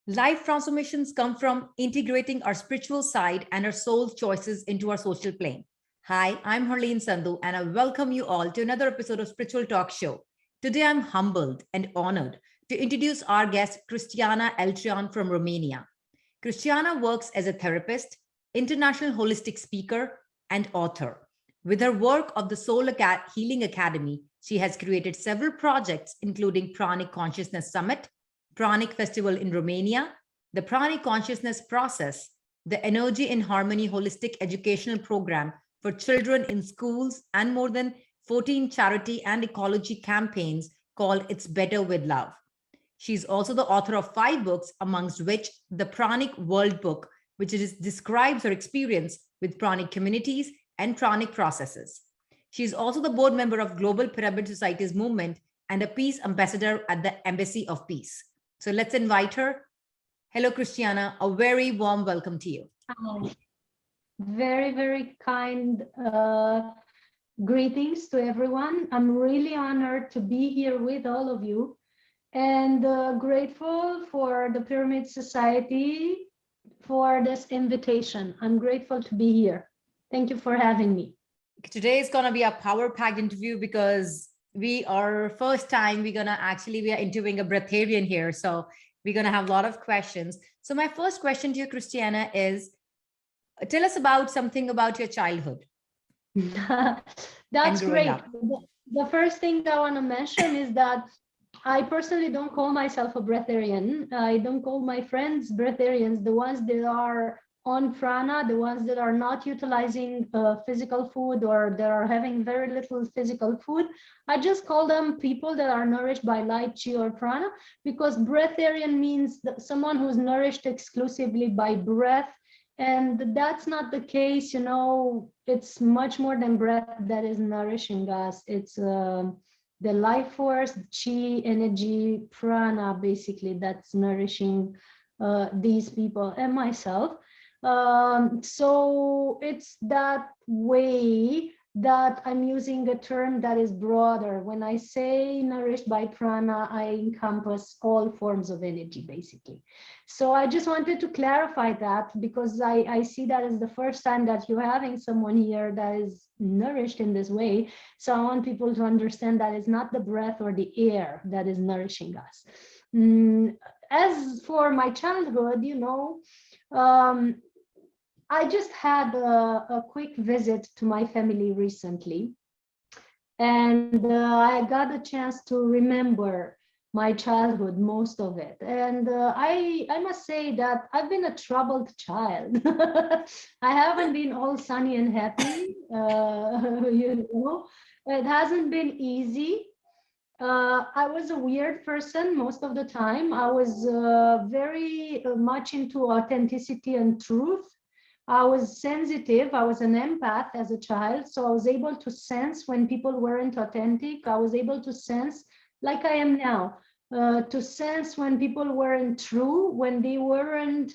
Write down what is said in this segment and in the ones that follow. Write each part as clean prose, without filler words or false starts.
Life transformations come from integrating our spiritual side and our soul choices into our social plane. Hi, I'm Harleen Sandhu, and I welcome you all to another episode of Spiritual Talk Show. Today, I'm humbled and honored to introduce our guest, Cristiana Eltrayan from Romania. Cristiana works as a therapist, international holistic speaker, and author. With her work of the Healing Academy, she has created several projects, including Pranic Consciousness Summit, Pranic Festival in Romania, the Pranic Consciousness Process, the Energy in Harmony Holistic Educational Program for children in schools, and more than 14 charity and ecology campaigns called It's Better with Love. She's also the author of 5 books, amongst which the Pranic World Book, which describes her experience with Pranic communities and Pranic processes. She's also the board member of Global Pyramid Society's movement and a peace ambassador at the Embassy of Peace. So let's invite her. Hello, Cristiana. A very warm welcome to you. Very, very kind greetings to everyone. I'm really honored to be here with all of you and grateful for the Pyramid Society for this invitation. I'm grateful to be here. Thank you for having me. Today is going to be a power-packed interview because we are interviewing a breatharian here. So we're going to have a lot of questions. So my first question to you, Cristiana, is tell us about something about your childhood. That's great. The first thing I want to mention is that I personally don't call myself a breatharian. I don't call my friends breatharians, the ones that are on prana, the ones that are not utilizing physical food or that are having very little physical food. I just call them people that are nourished by light, chi, or prana, because breatharian means someone who's nourished exclusively by breath. And that's not the case, you know. It's much more than breath that is nourishing us. It's the life force, chi, energy, prana, basically, that's nourishing these people and myself. So it's that way that I'm using a term that is broader. When I say nourished by prana, I encompass all forms of energy, basically. So I just wanted to clarify that, because I see that as the first time that you're having someone here that is nourished in this way. So I want people to understand that it's not the breath or the air that is nourishing us. As for my childhood, you know, I just had a quick visit to my family recently, and I got a chance to remember my childhood, most of it. And I must say that I've been a troubled child. I haven't been all sunny and happy, you know. It hasn't been easy. I was a weird person most of the time. I was very much into authenticity and truth. I was sensitive. I was an empath as a child. So I was able to sense when people weren't authentic. I was able to sense, like I am now, to sense when people weren't true, when they weren't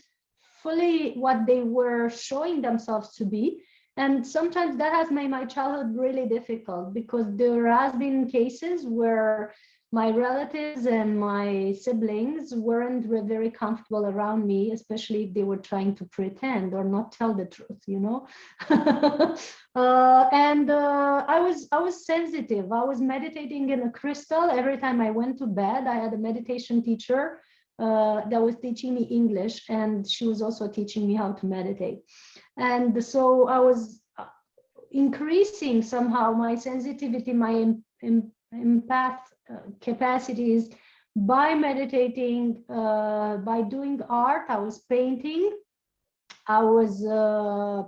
fully what they were showing themselves to be. And sometimes that has made my childhood really difficult, because there has been cases where my relatives and my siblings weren't very comfortable around me, especially if they were trying to pretend or not tell the truth, you know. I was sensitive. I was meditating in a crystal every time I went to bed. I had a meditation teacher that was teaching me English, and she was also teaching me how to meditate. And so I was increasing somehow my sensitivity, my empath capacities by meditating, by doing art. I was painting. I was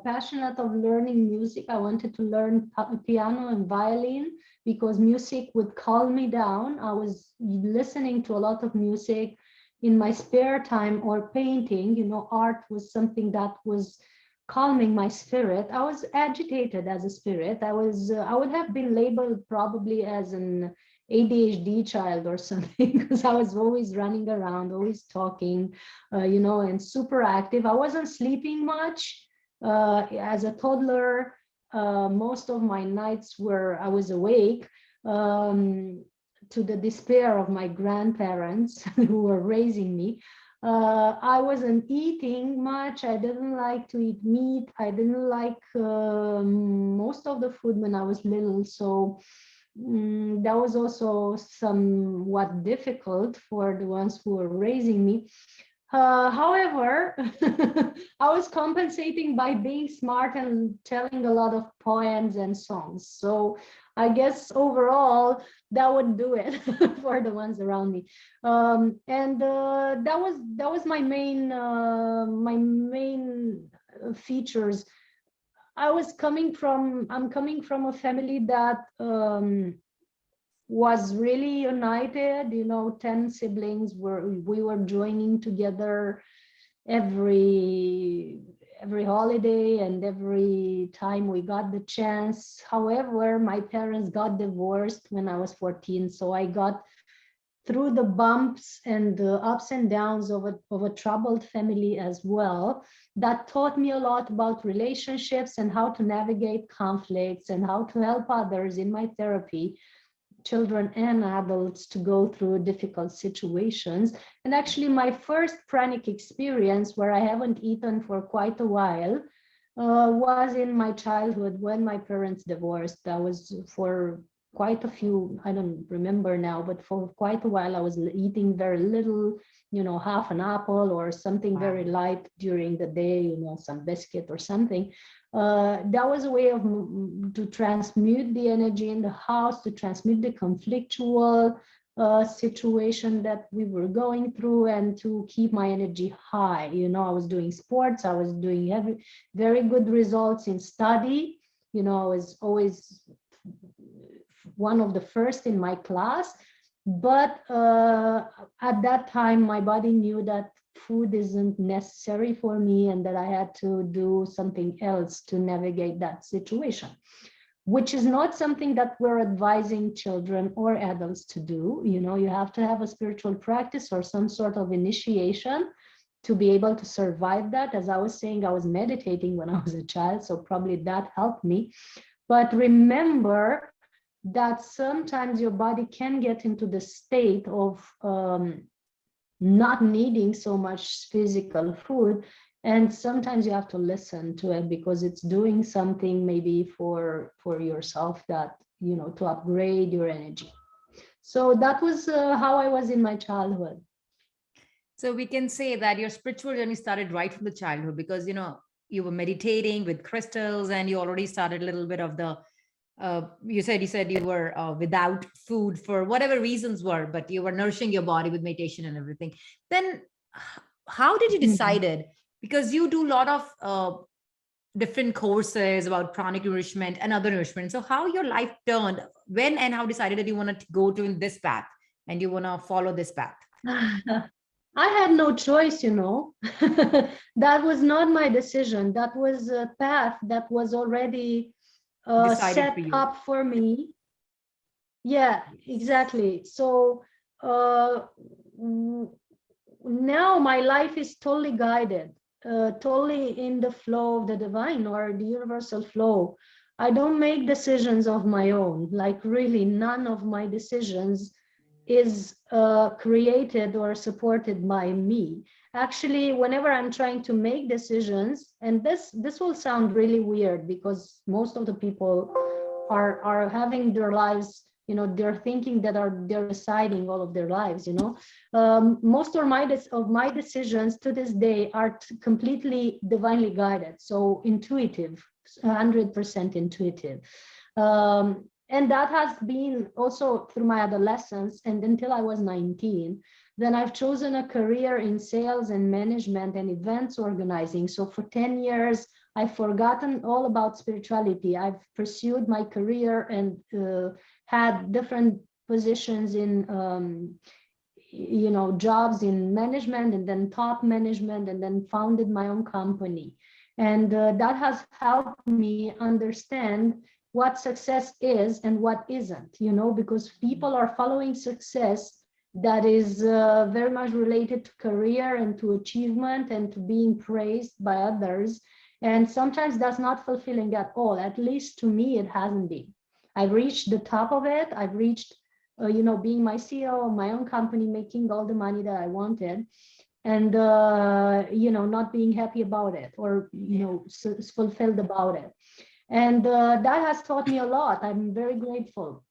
passionate of learning music. I wanted to learn piano and violin because music would calm me down. I was listening to a lot of music in my spare time, or painting. You know, art was something that was calming my spirit. I was agitated as a spirit. I would have been labeled probably as an ADHD child or something, because I was always running around, always talking, you know, and super active. I wasn't sleeping much. As a toddler, most of my nights I was awake, to the despair of my grandparents who were raising me. I wasn't eating much. I didn't like to eat meat. I didn't like most of the food when I was little. So that was also somewhat difficult for the ones who were raising me. However, I was compensating by being smart and telling a lot of poems and songs. So I guess overall that would do it for the ones around me. And that was my main features. I'm coming from a family that was really united. 10 siblings, we were joining together every holiday and every time we got the chance. However, my parents got divorced when I was 14, so I got through the bumps and the ups and downs of a troubled family as well. That taught me a lot about relationships and how to navigate conflicts and how to help others in my therapy, children and adults, to go through difficult situations. And actually my first pranic experience, where I haven't eaten for quite a while, was in my childhood when my parents divorced. That was for quite a few, I don't remember now, but for quite a while I was eating very little, half an apple or something very light during the day, some biscuit or something. That was a way of to transmute the energy in the house, to transmute the conflictual situation that we were going through, and to keep my energy high. I was doing sports, I was doing very good results in study. I was always one of the first in my class. But at that time, my body knew that food isn't necessary for me and that I had to do something else to navigate that situation, which is not something that we're advising children or adults to do. You have to have a spiritual practice or some sort of initiation to be able to survive that. As I was saying, I was meditating when I was a child, so probably that helped me. But remember that sometimes your body can get into the state of not needing so much physical food, and sometimes you have to listen to it because it's doing something maybe for yourself, that to upgrade your energy. So that was how I was in my childhood. So we can say that your spiritual journey started right from the childhood, because you were meditating with crystals and you already started a little bit of the you said you were without food for whatever reasons were, but you were nourishing your body with meditation and everything. Then how did you decided, because you do a lot of different courses about pranic nourishment and other nourishment, so how your life turned, when and how decided that you want to go to this path and you want to follow this path? I had no choice, that was not my decision. That was a path that was already set up for me. Yeah, exactly. So now my life is totally guided, totally in the flow of the divine or the universal flow. I don't make decisions of my own. Like really, none of my decisions is created or supported by me. Actually, whenever I'm trying to make decisions, and this will sound really weird because most of the people are having their lives, they're thinking that they're deciding all of their lives. Most of my decisions to this day are completely divinely guided, so intuitive, 100% intuitive. And that has been also through my adolescence and until I was 19. Then I've chosen a career in sales and management and events organizing. So for 10 years, I've forgotten all about spirituality. I've pursued my career and had different positions in, jobs in management and then top management, and then founded my own company. And that has helped me understand what success is and what isn't, because people are following success that is very much related to career and to achievement and to being praised by others. And sometimes that's not fulfilling at all. At least to me, it hasn't been. I've reached the top of it. I've reached, being my CEO of my own company, making all the money that I wanted. and not being happy about it, or fulfilled about it. And that has taught me a lot. I'm very grateful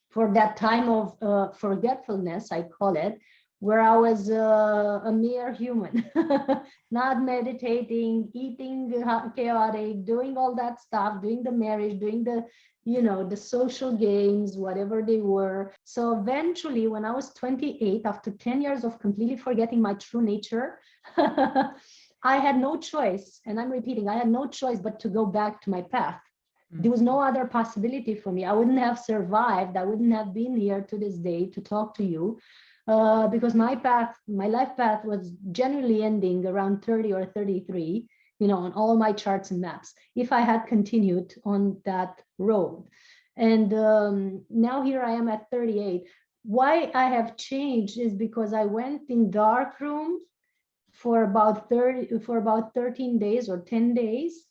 for that time of forgetfulness, I call it, where I was a mere human, not meditating, eating chaotic, doing all that stuff, doing the marriage, doing the social games, whatever they were. So eventually, when I was 28, after 10 years of completely forgetting my true nature, I had no choice, and I'm repeating, I had no choice but to go back to my path. There was no other possibility for me. I wouldn't have survived. I wouldn't have been here to this day to talk to you, because my life path was generally ending around 30 or 33, on all my charts and maps, if I had continued on that road. And now here I am at 38. Why I have changed is because I went in dark rooms for about 13 days or 10 days.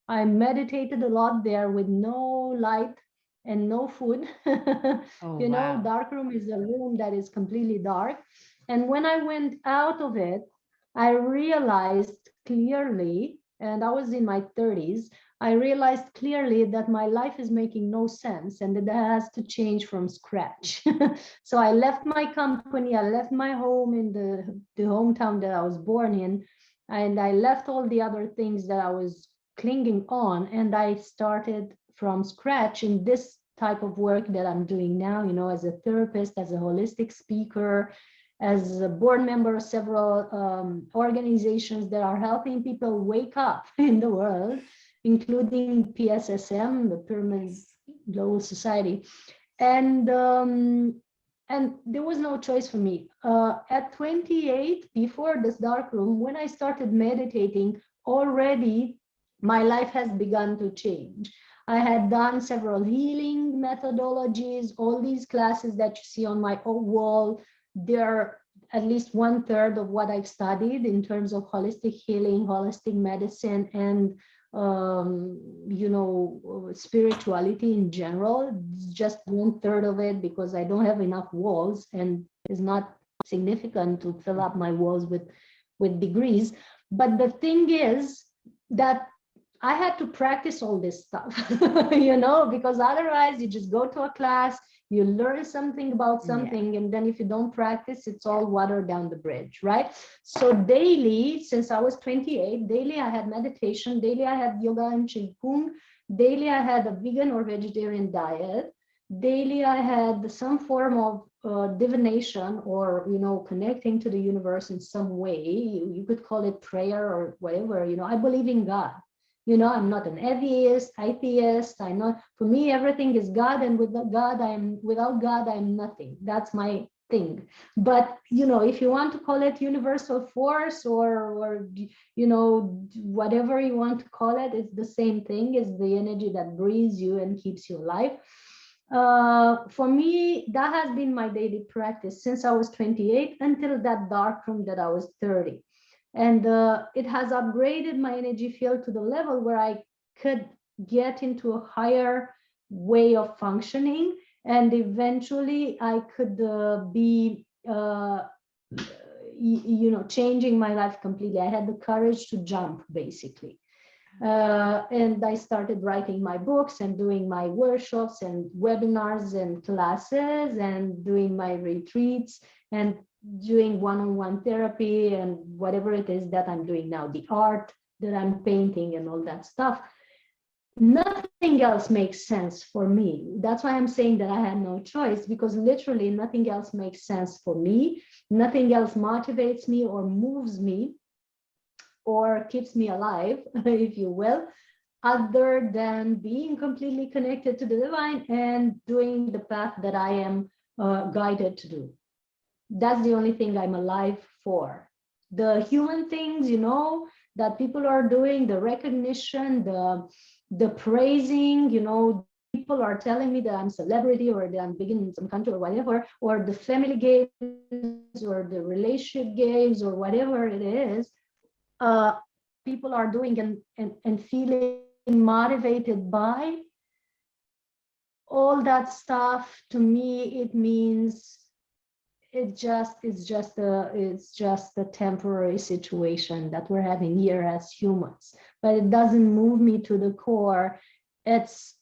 I meditated a lot there with no light and no food. Wow. Dark room is a room that is completely dark. And when I went out of it, I realized clearly, and I was in my 30s, I realized clearly that my life is making no sense and that has to change from scratch. So I left my company, I left my home in the hometown that I was born in, and I left all the other things that I was clinging on, and I started from scratch in this type of work that I'm doing now, as a therapist, as a holistic speaker, as a board member of several organizations that are helping people wake up in the world, including PSSM, the Pyramid Global Society. And there was no choice for me. At 28, before this dark room, when I started meditating, already my life has begun to change. I had done several healing methodologies, all these classes that you see on my wall. They're at least 1/3 of what I've studied in terms of holistic healing, holistic medicine, and spirituality in general. It's just 1/3 of it because I don't have enough walls, and it's not significant to fill up my walls with degrees. But the thing is that I had to practice all this stuff, because otherwise you just go to a class, you learn something about something, and then if you don't practice, it's all water down the bridge, right? So daily, since I was 28, daily I had meditation, daily I had yoga and qigong, daily I had a vegan or vegetarian diet, daily I had some form of divination, or connecting to the universe in some way. You could call it prayer or whatever. I believe in God. I'm not an atheist. For me, everything is God, and without God, I'm nothing. That's my thing. But if you want to call it universal force, or whatever you want to call it, it's the same thing. It's the energy that breathes you and keeps you alive. For me, that has been my daily practice since I was 28 until that dark room that I was 30. And it has upgraded my energy field to the level where I could get into a higher way of functioning, and eventually I could be changing my life completely. I had the courage to jump, basically. And I started writing my books and doing my workshops and webinars and classes and doing my retreats and doing one-on-one therapy and whatever it is that I'm doing now, the art that I'm painting and all that stuff. Nothing else makes sense for me. That's why I'm saying that I had no choice, because literally nothing else makes sense for me. Nothing else motivates me or moves me or keeps me alive, if you will, other than being completely connected to the divine and doing the path that I am guided to do. That's the only thing I'm alive for. The human things, that people are doing, the recognition, the praising, people are telling me that I'm a celebrity or that I'm big in some country or whatever, or the family games or the relationship games or whatever it is, people are doing and feeling motivated by all that stuff. To me, it means it's just a temporary situation that we're having here as humans, but it doesn't move me to the core. It's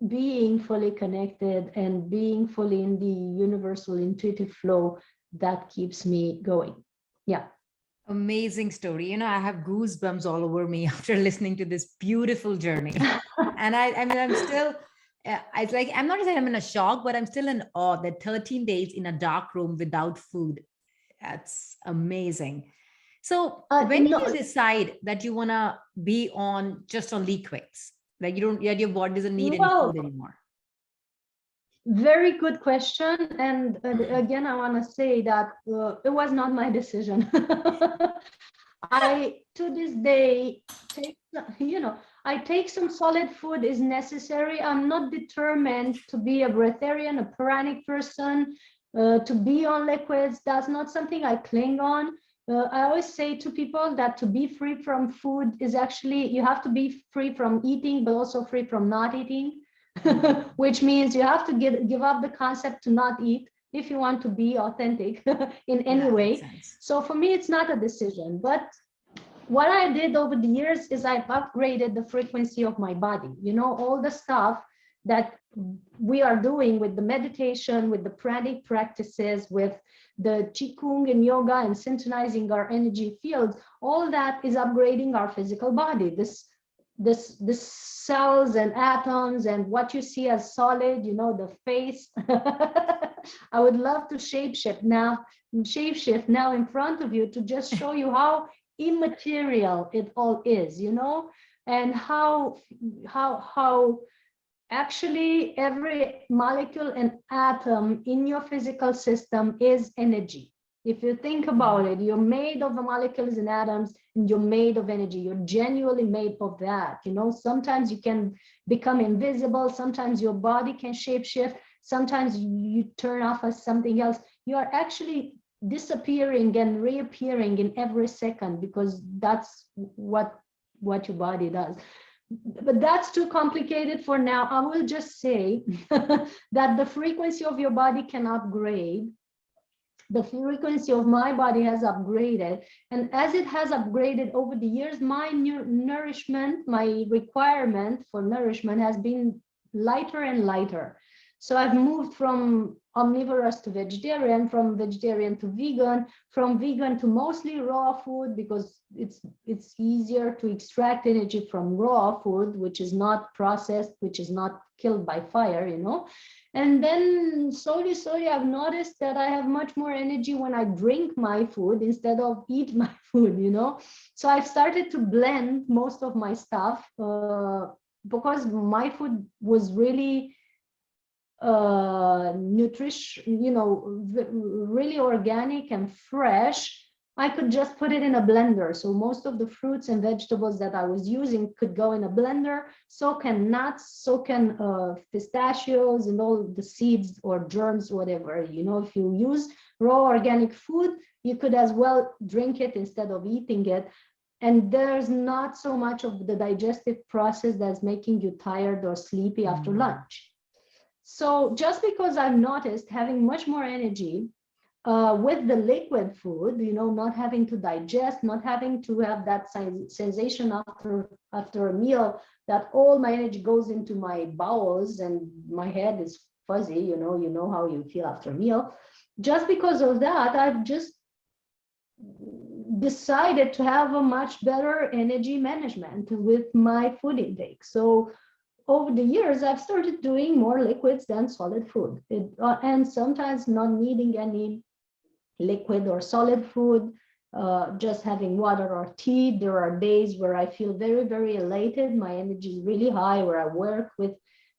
being fully connected and being fully in the universal intuitive flow that keeps me going. Yeah. Amazing story. You know, I have goosebumps all over me after listening to this beautiful journey. And I mean, I'm still, it's like, I'm not saying I'm in a shock, but I'm still in awe that 13 days in a dark room without food. That's amazing. So when did you No, decide that you want to be on just on liquids? Like you don't, your body doesn't need any well, food anymore. very good question. And again, I want to say that it was not my decision. I, to this day, take, I take some solid food is necessary. I'm not determined to be a breatharian, a pranic person, to be on liquids. That's not something I cling on. I always say to people that to be free from food is actually, you have to be free from eating, but also free from not eating, which means you have to give up the concept to not eat if you want to be authentic in any way. So for me, it's not a decision. But what I did over the years is I've upgraded the frequency of my body. You know, all the stuff that we are doing with the meditation, with the pranic practices, with the qigong and yoga and synchronizing our energy fields, all that is upgrading our physical body. This cells and atoms and what you see as solid, you know, the face. I would love to shapeshift now in front of you to just show you how immaterial it all is, you know, and how actually every molecule and atom in your physical system is energy. If you think about it, you're made of the molecules and atoms, and you're made of energy. You're genuinely made of that. You know, sometimes you can become invisible. Sometimes your body can shapeshift. Sometimes you turn off as something else. You are actually disappearing and reappearing in every second, because that's what your body does. But that's too complicated for now. I will just say that the frequency of your body can upgrade. The frequency of my body has upgraded, and as it has upgraded over the years, my nourishment, my requirement for nourishment has been lighter and lighter. So I've moved from omnivorous to vegetarian, from vegetarian to vegan, from vegan to mostly raw food, because it's easier to extract energy from raw food, which is not processed, which is not killed by fire, you know. And then slowly, I've noticed that I have much more energy when I drink my food instead of eat my food, you know. So I've started to blend most of my stuff because my food was really nutrition, you know, really organic and fresh. I could just put it in a blender. So most of the fruits and vegetables that I was using could go in a blender. So can nuts, so can pistachios and all the seeds or germs, whatever. You know, if you use raw organic food, you could as well drink it instead of eating it. And there's not so much of the digestive process that's making you tired or sleepy after lunch. So just because I've noticed having much more energy with the liquid food, you know, not having to digest, not having to have that sensation after a meal that all my energy goes into my bowels and my head is fuzzy, you know how you feel after a meal. Just because of that, I've just decided to have a much better energy management with my food intake. So over the years, I've started doing more liquids than solid food, and sometimes not needing any liquid or solid food, just having water or tea. There are days where I feel very, very elated. My energy is really high, where I work with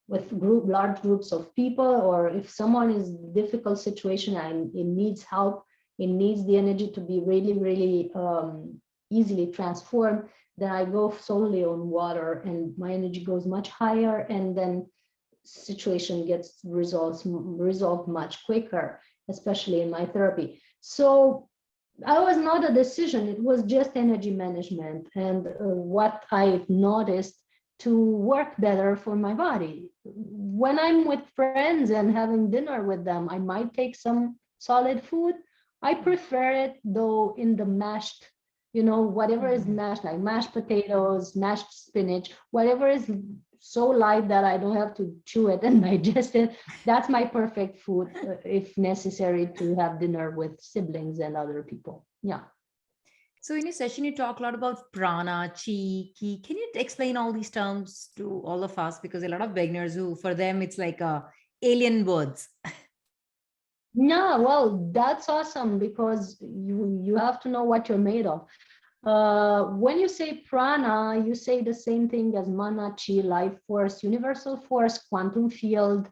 large groups of people, or if someone is in a difficult situation and it needs help, it needs the energy to be really, really easily transformed, then I go solely on water and my energy goes much higher, and then situation gets resolved much quicker, especially in my therapy. So I was not a decision, it was just energy management and what I've noticed to work better for my body. When I'm with friends and having dinner with them, I might take some solid food. I prefer it though in the mashed, whatever is mashed, like mashed potatoes, mashed spinach, whatever is so light that I don't have to chew it and digest it. That's my perfect food if necessary to have dinner with siblings and other people. Yeah. So in your session, you talk a lot about prana, chi, ki. Can you explain all these terms to all of us? Because a lot of beginners who, for them, it's like alien words. Yeah, well, that's awesome because you have to know what you're made of. When you say prana, you say the same thing as mana, chi, life force, universal force, quantum field,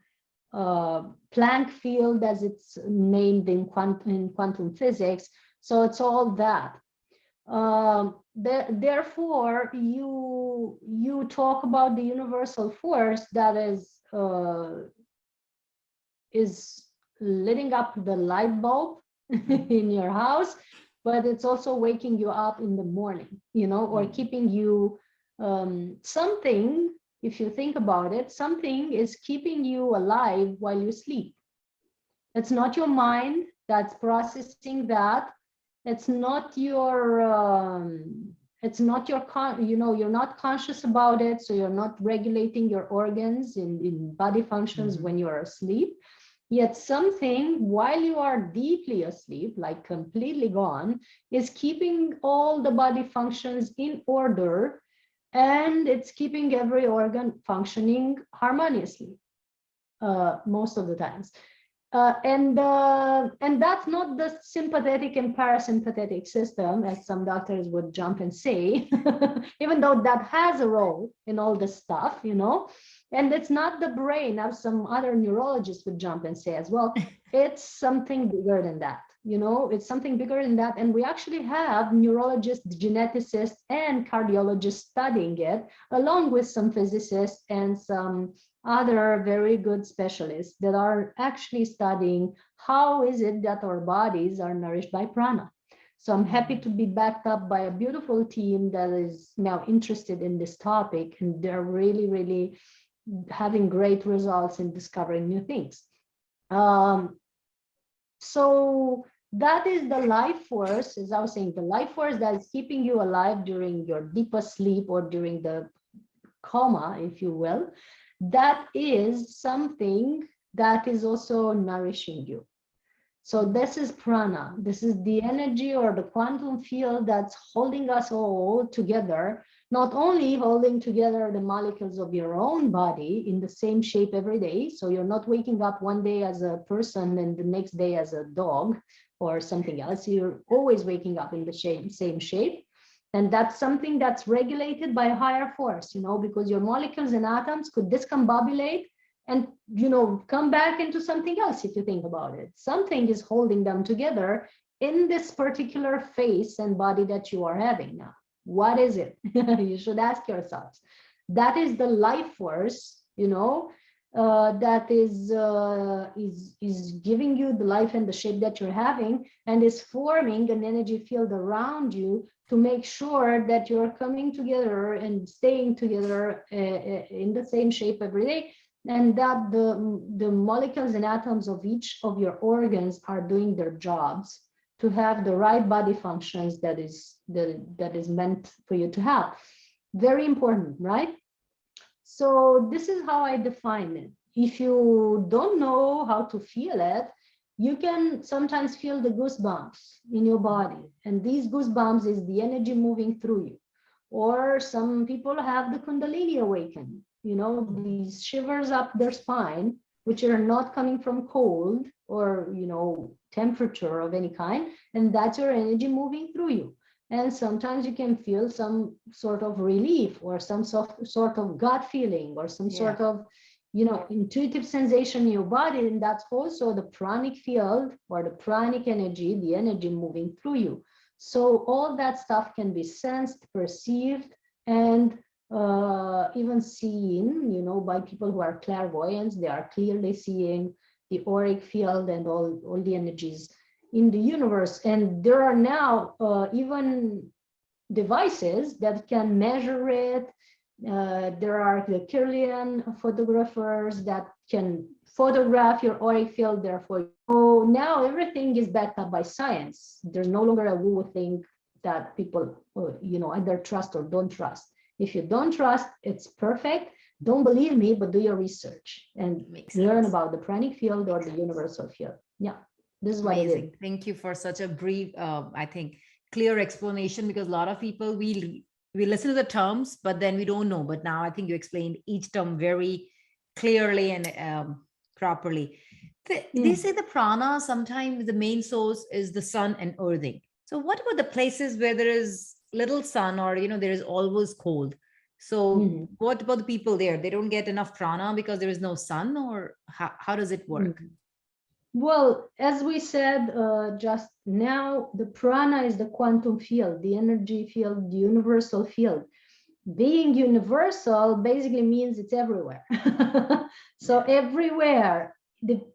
Planck field, as it's named in quantum physics. So it's all that. Therefore, you talk about the universal force that is lighting up the light bulb in your house, but it's also waking you up in the morning, or keeping you something. If you think about it, something is keeping you alive while you sleep. It's not your mind that's processing that. It's not your you're not conscious about it, so you're not regulating your organs in body functions when you're asleep. Yet something, while you are deeply asleep, like completely gone, is keeping all the body functions in order, and it's keeping every organ functioning harmoniously most of the times. And that's not the sympathetic and parasympathetic system, as some doctors would jump and say, even though that has a role in all this stuff, and it's not the brain, as some other neurologists would jump and say as well. It's something bigger than that, it's something bigger than that. And we actually have neurologists, geneticists, and cardiologists studying it, along with some physicists and some other very good specialists that are actually studying how is it that our bodies are nourished by prana. So I'm happy to be backed up by a beautiful team that is now interested in this topic, and they're really, really having great results in discovering new things. So that is the life force, as I was saying, the life force that is keeping you alive during your deepest sleep or during the coma, if you will. That is something that is also nourishing you. So this is prana. This is the energy or the quantum field that's holding us all together, not only holding together the molecules of your own body in the same shape every day. So you're not waking up one day as a person and the next day as a dog or something else. You're always waking up in the same shape. And that's something that's regulated by a higher force, because your molecules and atoms could discombobulate and, come back into something else if you think about it. Something is holding them together in this particular face and body that you are having now. What is it? You should ask yourselves. That is the life force, that is giving you the life and the shape that you're having, and is forming an energy field around you to make sure that you're coming together and staying together in the same shape every day, and that the molecules and atoms of each of your organs are doing their jobs to have the right body functions that is meant for you to have. Very important, right? So this is how I define it. If you don't know how to feel it, you can sometimes feel the goosebumps in your body. And these goosebumps is the energy moving through you. Or some people have the Kundalini awaken, these shivers up their spine, which are not coming from cold or, temperature of any kind. And that's your energy moving through you. And sometimes you can feel some sort of relief or some sort of gut feeling or some sort of, intuitive sensation in your body. And that's also the pranic field or the pranic energy, the energy moving through you. So all that stuff can be sensed, perceived, and even seen, by people who are clairvoyants. They are clearly seeing the auric field and all the energies in the universe. And there are now even devices that can measure it, There are the Kirlian photographers that can photograph your auric field. Therefore, so now everything is backed up by science. There's no longer a woo thing that people, either trust or don't trust. If you don't trust, it's perfect. Don't believe me, but do your research and learn about the pranic field or the universal field. Yeah, this is what it is. Thank you for such a brief, I think, clear explanation, because a lot of people, we listen to the terms, but then we don't know. But now I think you explained each term very clearly and properly. They say the prana, sometimes the main source is the sun and earthing. So what about the places where there is little sun, or there is always cold? So what about the people there? They don't get enough prana because there is no sun, or how does it work? Well, as we said just now, the prana is the quantum field, the energy field, the universal field. Being universal basically means it's everywhere. So everywhere,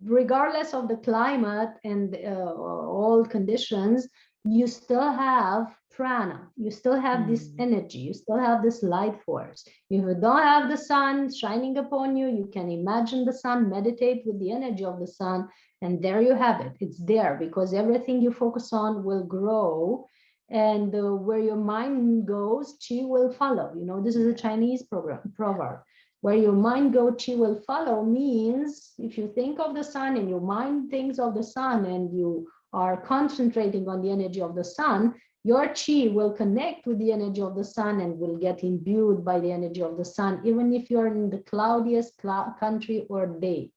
regardless of the climate and all conditions, you still have prana, you still have this energy, you still have this light force. If you don't have the sun shining upon you, you can imagine the sun, meditate with the energy of the sun, and there you have it. It's there, because everything you focus on will grow, and where your mind goes, chi will follow. This is a Chinese proverb. Where your mind goes, chi will follow means if you think of the sun and your mind thinks of the sun and you are concentrating on the energy of the sun, your chi will connect with the energy of the sun and will get imbued by the energy of the sun, even if you're in the cloudiest country or day.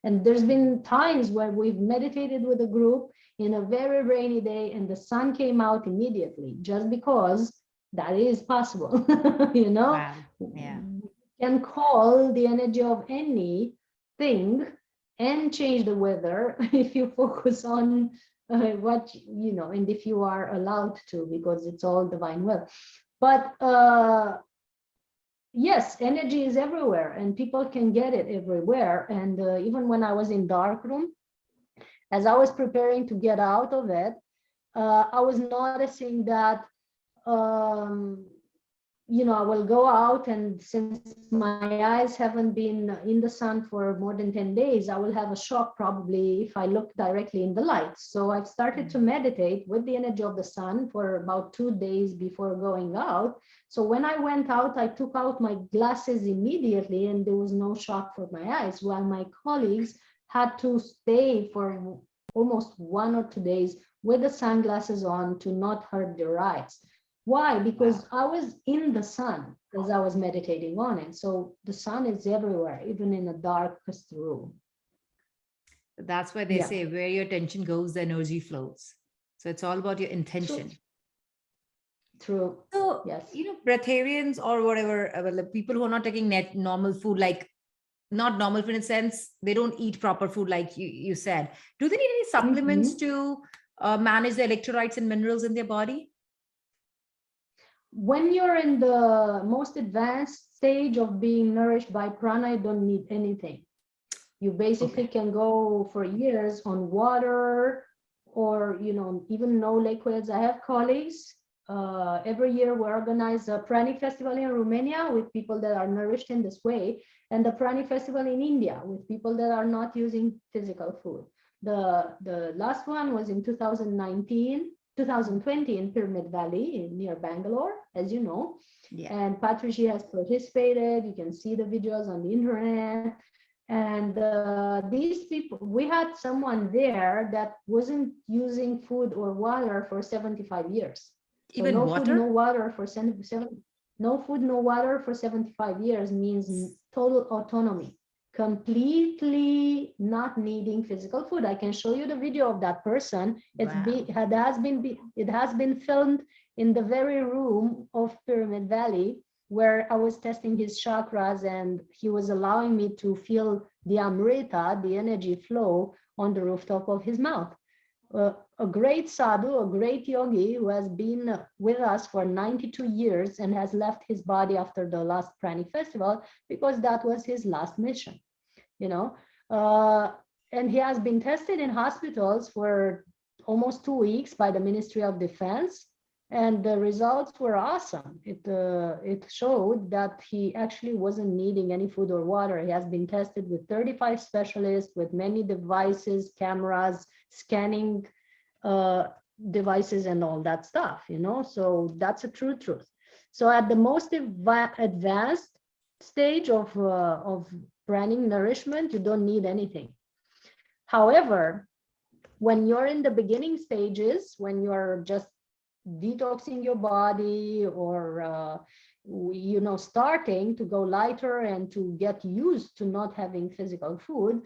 And there's been times where we've meditated with a group in a very rainy day and the sun came out immediately, just because that is possible. Wow. Yeah. You can call the energy of anything and change the weather if you focus on and if you are allowed to, because it's all divine will. But yes, energy is everywhere and people can get it everywhere. And even when I was in dark room, as I was preparing to get out of it, I was noticing that I will go out, and since my eyes haven't been in the sun for more than 10 days, I will have a shock probably if I look directly in the light. So I've started to meditate with the energy of the sun for about 2 days before going out. So when I went out, I took out my glasses immediately and there was no shock for my eyes, while my colleagues had to stay for almost 1 or 2 days with the sunglasses on to not hurt their eyes. Why? Because I was in the sun as I was meditating on it. So the sun is everywhere, even in the darkest room. That's why they say where your attention goes, the energy flows. So it's all about your intention. True. So, yes. breatharians or whatever, the people who are not taking normal food, like not normal food in a sense, they don't eat proper food like you said. Do they need any supplements to manage the electrolytes and minerals in their body? When you're in the most advanced stage of being nourished by prana, you don't need anything. You basically can go for years on water or, even no liquids. I have colleagues, every year we organize a pranic festival in Romania with people that are nourished in this way, and the pranic festival in India with people that are not using physical food. The last one was in 2020 in Pyramid Valley near Bangalore, as you know. And Patriji has participated. You can see the videos on the internet. And these people, we had someone there that wasn't using food or water for 75 years. So Even no water? Food, no water for no food, no water for 75 years means total autonomy. Completely not needing physical food. I can show you the video of that person. It has been filmed in the very room of Pyramid Valley where I was testing his chakras, and he was allowing me to feel the amrita, the energy flow on the rooftop of his mouth. A great sadhu, a great yogi who has been with us for 92 years and has left his body after the last Prani festival because that was his last mission, and he has been tested in hospitals for almost 2 weeks by the Ministry of Defense. And the results were awesome. It showed that he actually wasn't needing any food or water. He has been tested with 35 specialists, with many devices, cameras, scanning devices, and all that stuff, you know. So that's a true truth. So at the most advanced stage of pranic nourishment, you don't need anything. However, when you're in the beginning stages, when you're just detoxing your body, or you know, starting to go lighter and to get used to not having physical food,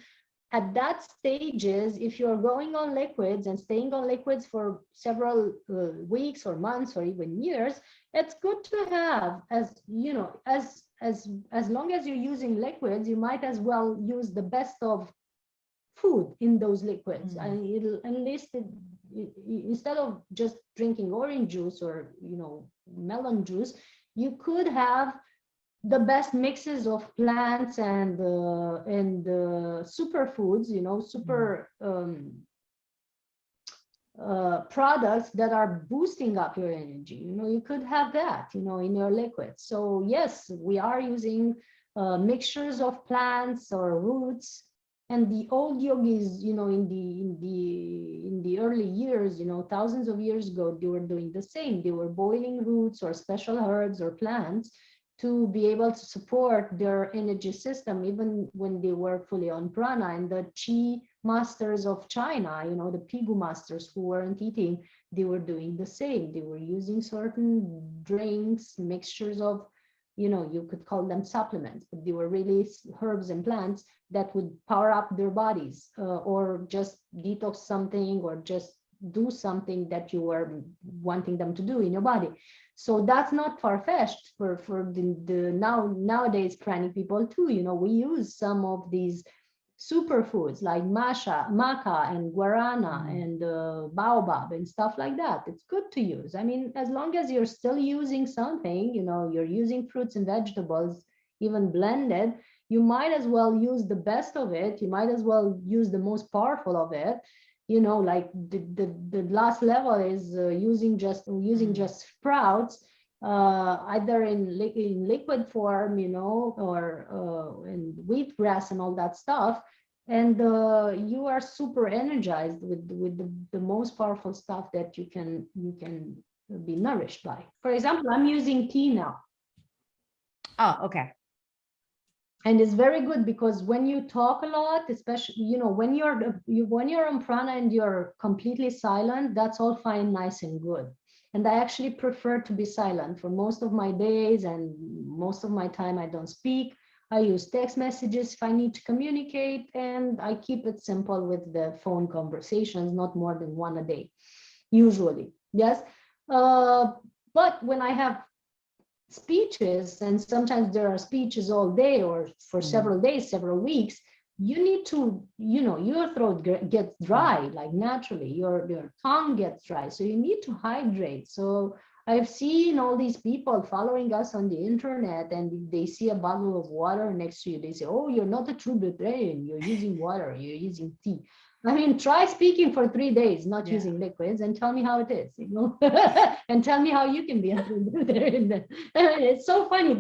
at that stages, if you're going on liquids and staying on liquids for several weeks or months or even years, it's good to have, as you know, as long as you're using liquids, you might as well use the best of food in those liquids. And it'll enlist it, instead of just drinking orange juice or, you know, melon juice, you could have the best mixes of plants and superfoods, you know, super products that are boosting up your energy. You know, you could have that, you know, in your liquids. So yes, we are using mixtures of plants or roots. And the old yogis, you know, in the early years, you know, thousands of years ago, they were doing the same. They were boiling roots or special herbs or plants to be able to support their energy system, even when they were fully on prana. And the chi masters of China, you know, the pigu masters who weren't eating, they were doing the same. They were using certain drinks, mixtures of, you know, you could call them supplements, but they were really herbs and plants that would power up their bodies, or just detox something, or just do something that you were wanting them to do in your body. So that's not far-fetched for the nowadays pranic people too. You know, we use some of these superfoods like maca and guarana and baobab and stuff like that. It's good to use. I mean, as long as you're still using something, you know, you're using fruits and vegetables, even blended, you might as well use the best of it. You might as well use the most powerful of it. You know, like the last level is using just sprouts, either in liquid form, you know, or in wheatgrass and all that stuff, and you are super energized with the most powerful stuff that you can be nourished by. For example, I'm using tea now. Oh, okay. And it's very good because when you talk a lot, especially, you know, when you're on prana and you're completely silent, that's all fine, nice and good. And I actually prefer to be silent for most of my days, and most of my time I don't speak. I use text messages if I need to communicate, and I keep it simple with the phone conversations, not more than one a day, usually. Yes. But when I have speeches, and sometimes there are speeches all day or for several days, several weeks, you need to, you know, your throat gets dry, like naturally, your tongue gets dry, so you need to hydrate. So I've seen all these people following us on the internet, and they see a bottle of water next to you, they say, oh, you're not a true Eltrayan, you're using water, you're using tea. I mean, try speaking for 3 days, not using liquids, and tell me how it is, you know, and tell me how you can be a true Eltrayan. It's so funny,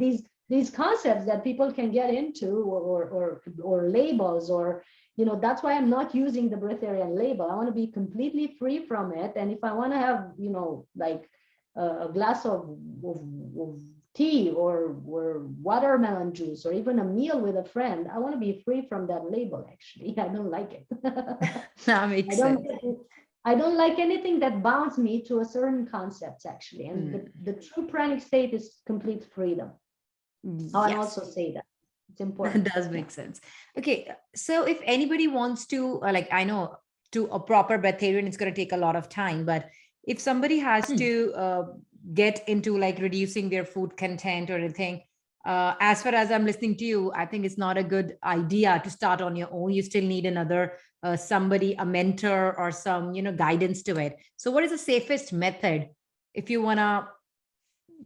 these concepts that people can get into, or labels, or, you know, that's why I'm not using the breatharian label. I want to be completely free from it. And if I want to have, you know, like a glass of tea or watermelon juice, or even a meal with a friend, I want to be free from that label. Actually, I don't like it. That makes sense. I don't like anything that bounds me to a certain concepts, actually. And the true pranic state is complete freedom. I also say that it's important. That does make sense. Okay, so if anybody wants to, like, I know to a proper breatharian, it's going to take a lot of time, but if somebody has to get into like reducing their food content or anything, as far as I'm listening to you, I think it's not a good idea to start on your own. You still need another somebody, a mentor, or some, you know, guidance to it. So what is the safest method if you want to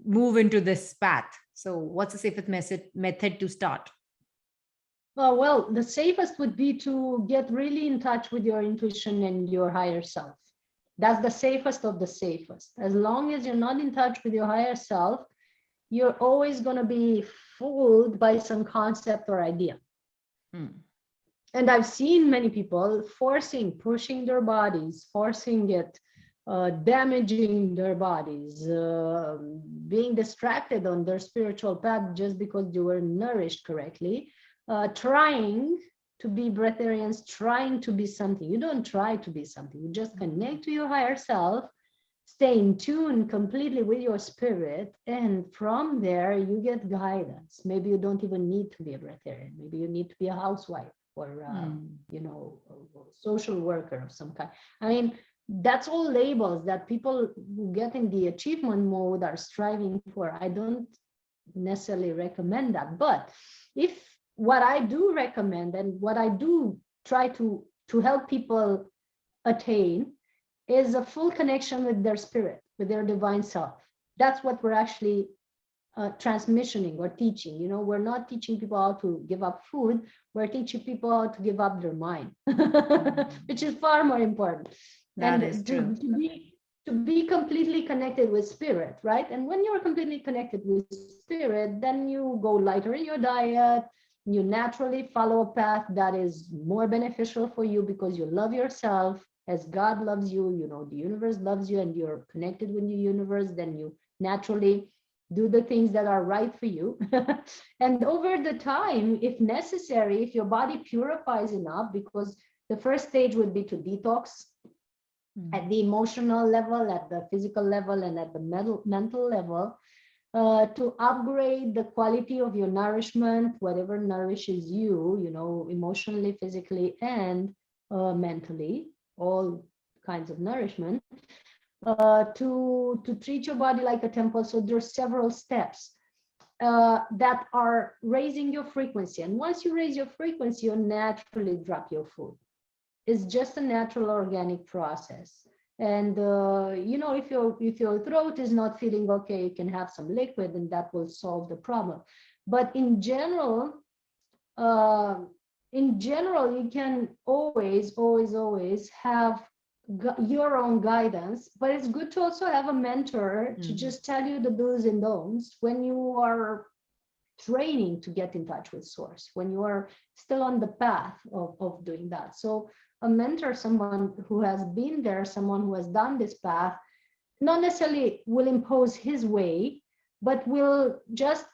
move into this path? So what's the safest method to start? Well, the safest would be to get really in touch with your intuition and your higher self. That's the safest of the safest. As long as you're not in touch with your higher self, you're always going to be fooled by some concept or idea. And I've seen many people pushing their bodies, forcing it, damaging their bodies, being distracted on their spiritual path just because they were nourished correctly, trying to be breatharians, trying to be something. You don't try to be something. You just connect to your higher self, stay in tune completely with your spirit, and from there you get guidance. Maybe you don't even need to be a breatharian. Maybe you need to be a housewife or you know, a social worker of some kind. I mean, that's all labels that people who get in the achievement mode are striving for. I don't necessarily recommend that, but if what I do recommend and what I do try to help people attain is a full connection with their spirit, with their divine self. That's what we're actually transmissioning or teaching. You know, we're not teaching people how to give up food. We're teaching people how to give up their mind, which is far more important. That is true. To be completely connected with spirit, right? And when you're completely connected with spirit, then you go lighter in your diet. You naturally follow a path that is more beneficial for you because you love yourself as God loves you. You know, the universe loves you and you're connected with the universe. Then you naturally do the things that are right for you. And over the time, if necessary, if your body purifies enough, because the first stage would be to detox at the emotional level, at the physical level, and at the mental level, to upgrade the quality of your nourishment, whatever nourishes you, you know, emotionally, physically, and mentally, all kinds of nourishment, to treat your body like a temple. So there's several steps that are raising your frequency. And once you raise your frequency, you naturally drop your food. It's just a natural organic process. And you know, if your throat is not feeling okay, you can have some liquid and that will solve the problem. But in general, you can always have your own guidance, but it's good to also have a mentor to just tell you the do's and don'ts when you are training to get in touch with source, when you are still on the path of doing that. So a mentor, someone who has been there, someone who has done this path, not necessarily will impose his way, but will just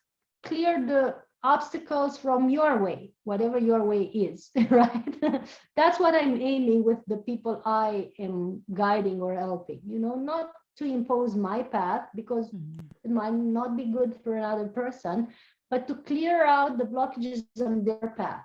clear the obstacles from your way, whatever your way is, right? That's what I'm aiming with the people I am guiding or helping, you know, not to impose my path because it might not be good for another person, but to clear out the blockages on their path,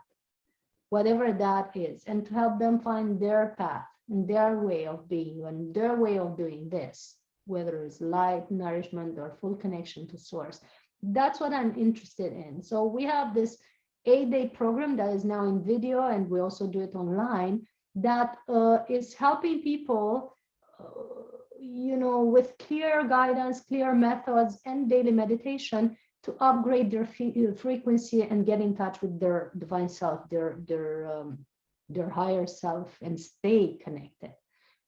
whatever that is, and to help them find their path and their way of being and their way of doing this, whether it's light, nourishment, or full connection to source. That's what I'm interested in. So we have this 8-day program that is now in video, and we also do it online, that is helping people, you know, with clear guidance, clear methods, and daily meditation to upgrade their frequency and get in touch with their divine self, their higher self, and stay connected.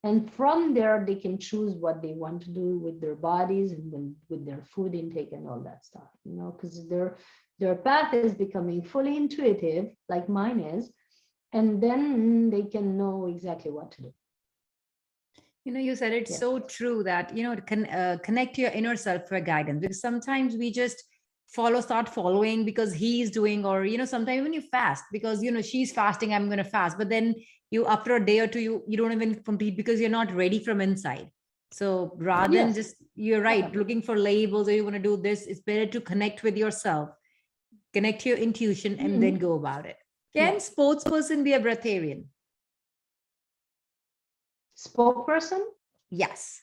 And from there, they can choose what they want to do with their bodies and with their food intake and all that stuff, you know, because their path is becoming fully intuitive, like mine is, and then they can know exactly what to do. You know, you said it's so true that, you know, connect to your inner self for guidance, because sometimes we just start following because he's doing, or, you know, sometimes when you fast because, you know, she's fasting, I'm going to fast, but then you, after a day or two, you don't even complete because you're not ready from inside. So rather than just, you're right, looking for labels, or you want to do this, it's better to connect with yourself, connect to your intuition, and then go about it. Can sports person be a breatharian? Spokesperson? Yes.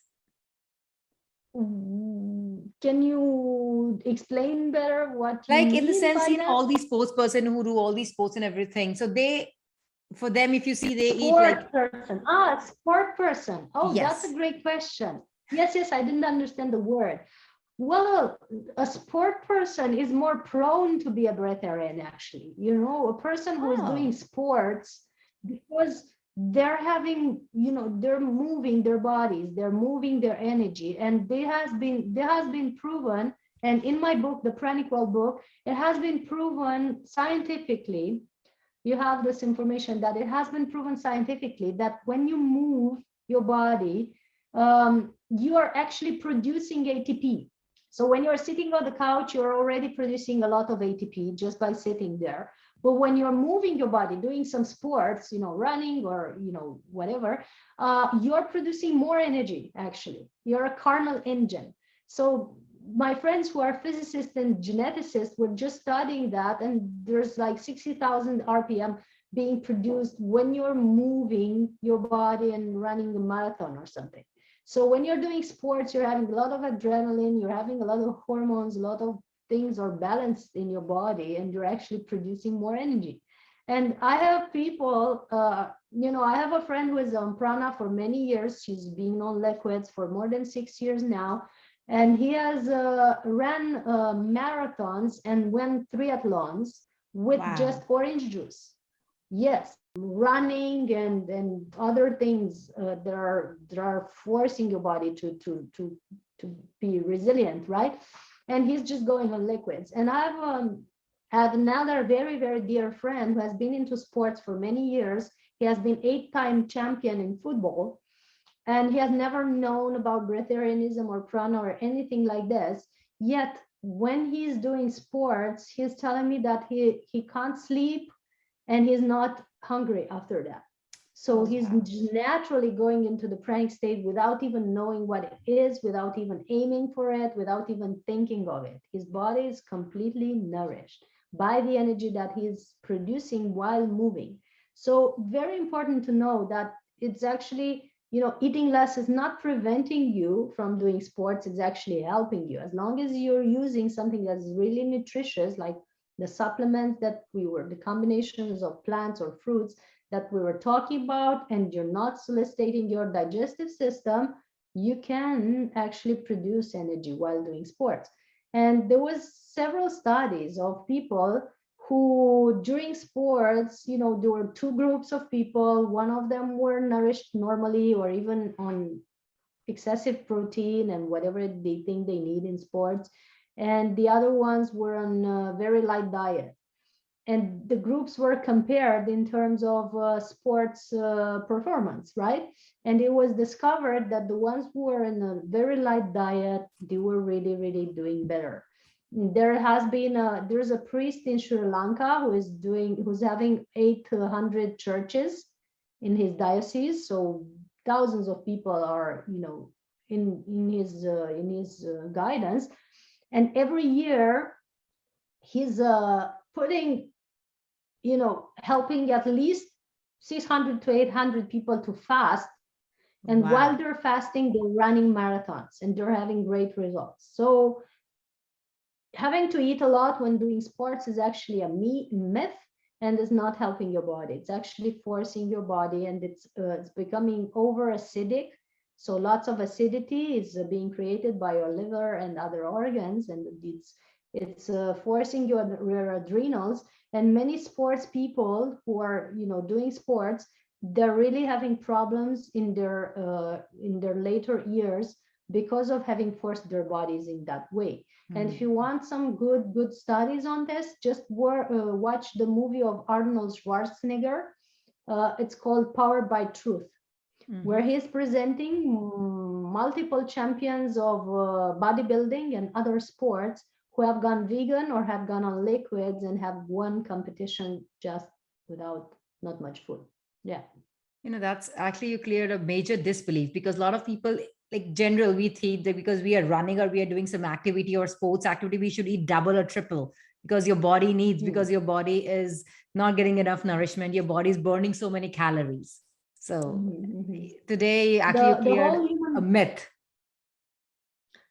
Can you explain better what you like mean in the sense, you know, that? all these sports person who do all these sports and everything, so they, for them, if you see, they eat Sport like person. Sport person. Oh, yes. That's a great question. Yes, I didn't understand the word. Well, a sport person is more prone to be a breatharian, actually. You know, a person who is doing sports, because they're having, they're moving their bodies, they're moving their energy, and there has been proven, and in my book, the Pranic World book, it has been proven scientifically. You have this information that it has been proven scientifically that when you move your body, you are actually producing ATP. So when you're sitting on the couch, you're already producing a lot of ATP just by sitting there. But when you're moving your body, doing some sports, running or, whatever, you're producing more energy, actually. You're a carnal engine. So my friends who are physicists and geneticists were just studying that, and there's like 60,000 RPM being produced when you're moving your body and running a marathon or something. So when you're doing sports, you're having a lot of adrenaline, you're having a lot of hormones, a lot of things are balanced in your body, and you're actually producing more energy. And I have people, I have a friend who is on prana for many years. She's been on liquids for more than 6 years now. And he has ran marathons and won triathlons with just orange juice. Yes, running and other things that are forcing your body to be resilient, right? And he's just going on liquids. And I have another very, very dear friend who has been into sports for many years. He has been 8-time champion in football, and he has never known about breatharianism or prana or anything like this. Yet when he's doing sports, he's telling me that he can't sleep and he's not hungry after that. So he's naturally going into the pranic state without even knowing what it is, without even aiming for it, without even thinking of it. His body is completely nourished by the energy that he's producing while moving. So very important to know that it's actually, eating less is not preventing you from doing sports. It's actually helping you. As long as you're using something that's really nutritious, like the supplements the combinations of plants or fruits that we were talking about, and you're not soliciting your digestive system, you can actually produce energy while doing sports. And there was several studies of people who during sports, there were two groups of people. One of them were nourished normally or even on excessive protein and whatever they think they need in sports. And the other ones were on a very light diet. And the groups were compared in terms of sports performance, right? And it was discovered that the ones who were in a very light diet, they were really, really doing better. There's a priest in Sri Lanka who's having 800 churches in his diocese. So thousands of people are, in his guidance. And every year he's putting, helping at least 600 to 800 people to fast. And while they're fasting, they're running marathons and they're having great results. So having to eat a lot when doing sports is actually a myth and is not helping your body. It's actually forcing your body, and it's becoming over acidic. So lots of acidity is being created by your liver and other organs, and it's forcing your adrenals. And many sports people who are doing sports, they're really having problems in their later years because of having forced their bodies in that way. And if you want some good studies on this, just watch the movie of Arnold Schwarzenegger. It's called Powered by Truth, where he's presenting multiple champions of bodybuilding and other sports who have gone vegan or have gone on liquids and have won competition just without not much food. Yeah. That's actually, you cleared a major disbelief, because a lot of people, like general, we think that because we are running or we are doing some activity or sports activity, we should eat double or triple, because your body needs, because your body is not getting enough nourishment. Your body is burning so many calories. So today actually you cleared a myth.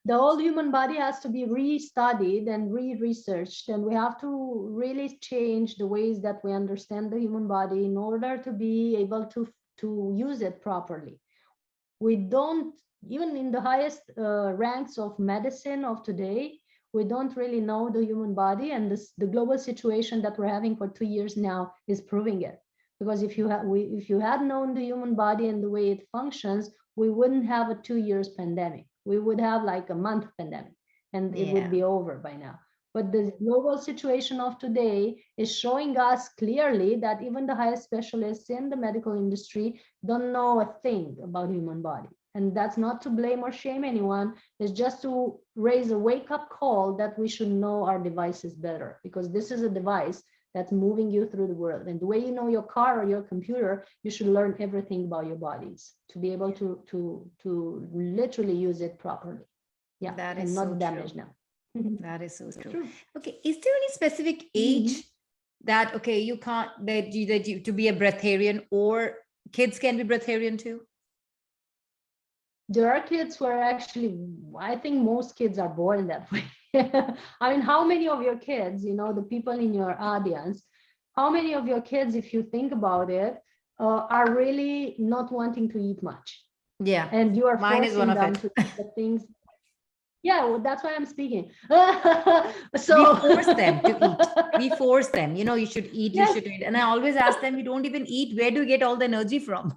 The whole human body has to be re-studied and re-researched, and we have to really change the ways that we understand the human body in order to be able to use it properly. We don't, even in the highest ranks of medicine of today, we don't really know the human body, and the global situation that we're having for 2 years now is proving it. Because if you had known the human body and the way it functions, we wouldn't have a 2 years pandemic. We would have like a month pandemic, and it would be over by now. But the global situation of today is showing us clearly that even the highest specialists in the medical industry don't know a thing about human body. And that's not to blame or shame anyone. It's just to raise a wake-up call that we should know our devices better, because this is a device that's moving you through the world. And the way you know your car or your computer, you should learn everything about your bodies to be able to literally use it properly. Yeah, that and is not so damage true. them. That is so true. Okay, is there any specific age that, okay, you can't, that you to be a breatharian, or kids can be breatharian too? There are kids who are actually, I think most kids are born that way. I mean, how many of your kids, the people in your audience, how many of your kids, if you think about it, are really not wanting to eat much? Yeah. And you are Mine is one forcing of them it. to eat the things. Yeah, well, that's why I'm speaking. We force them to eat. We force them, you should eat, you Yes. should eat. And I always ask them, you don't even eat. Where do you get all the energy from?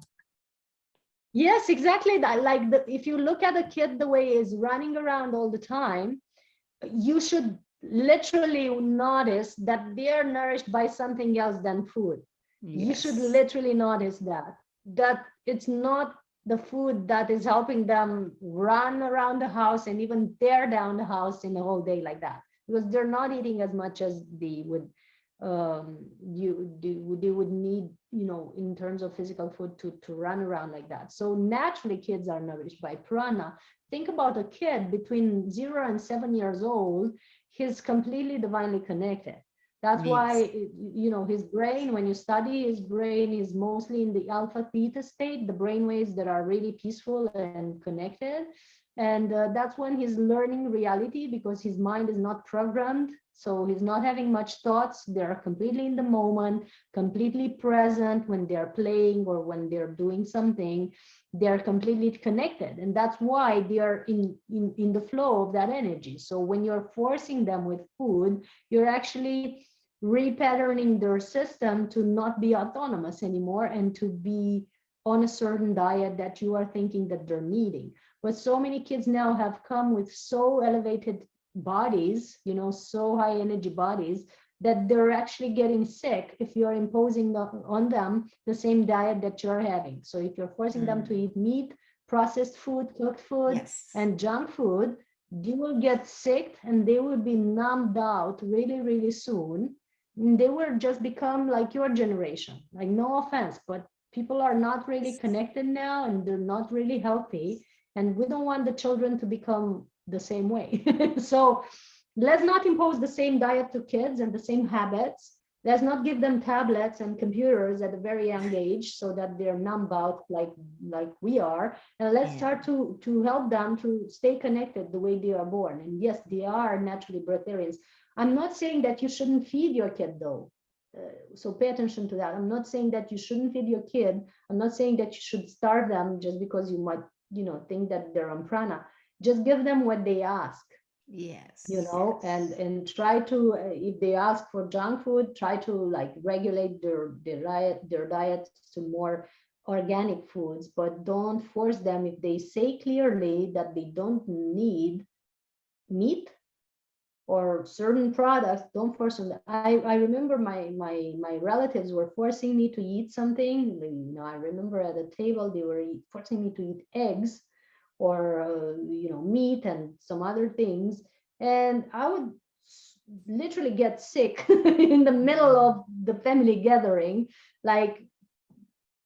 Yes, exactly that. Like if you look at a kid the way he's running around all the time, you should literally notice that they're nourished by something else than food. Yes. You should literally notice that it's not the food that is helping them run around the house and even tear down the house in the whole day like that, because they're not eating as much as they would they would need, in terms of physical food to run around like that. So naturally kids are nourished by prana. Think about a kid between 0 and 7 years old. He's completely divinely connected. That's why, his brain, when you study his brain, is mostly in the alpha theta state, the brain waves that are really peaceful and connected. And that's when he's learning reality, because his mind is not programmed. So he's not having much thoughts. They're completely in the moment, completely present when they're playing or when they're doing something. They're completely connected. And that's why they are in the flow of that energy. So when you're forcing them with food, you're actually repatterning their system to not be autonomous anymore and to be on a certain diet that you are thinking that they're needing. But so many kids now have come with so elevated bodies, so high energy bodies, that they're actually getting sick if you're imposing on them the same diet that you're having. So if you're forcing them to eat meat, processed food, cooked food, and junk food, they will get sick and they will be numbed out really, really soon. And they will just become like your generation. Like, no offense, but people are not really connected now and they're not really healthy. And we don't want the children to become the same way. So let's not impose the same diet to kids and the same habits. Let's not give them tablets and computers at a very young age so that they're numbed out like we are. And let's start to help them to stay connected the way they are born. And yes, they are naturally breatharians. I'm not saying that you shouldn't feed your kid though. So pay attention to that. I'm not saying that you shouldn't feed your kid. I'm not saying that you should starve them just because you might, think that they're on prana. Just give them what they ask. And try to, if they ask for junk food, try to like regulate their diet to more organic foods, but don't force them. If they say clearly that they don't need meat or certain products, don't force them. I remember my relatives were forcing me to eat something. I remember at a table they were forcing me to eat eggs or meat and some other things, and I would literally get sick in the middle of the family gathering. Like,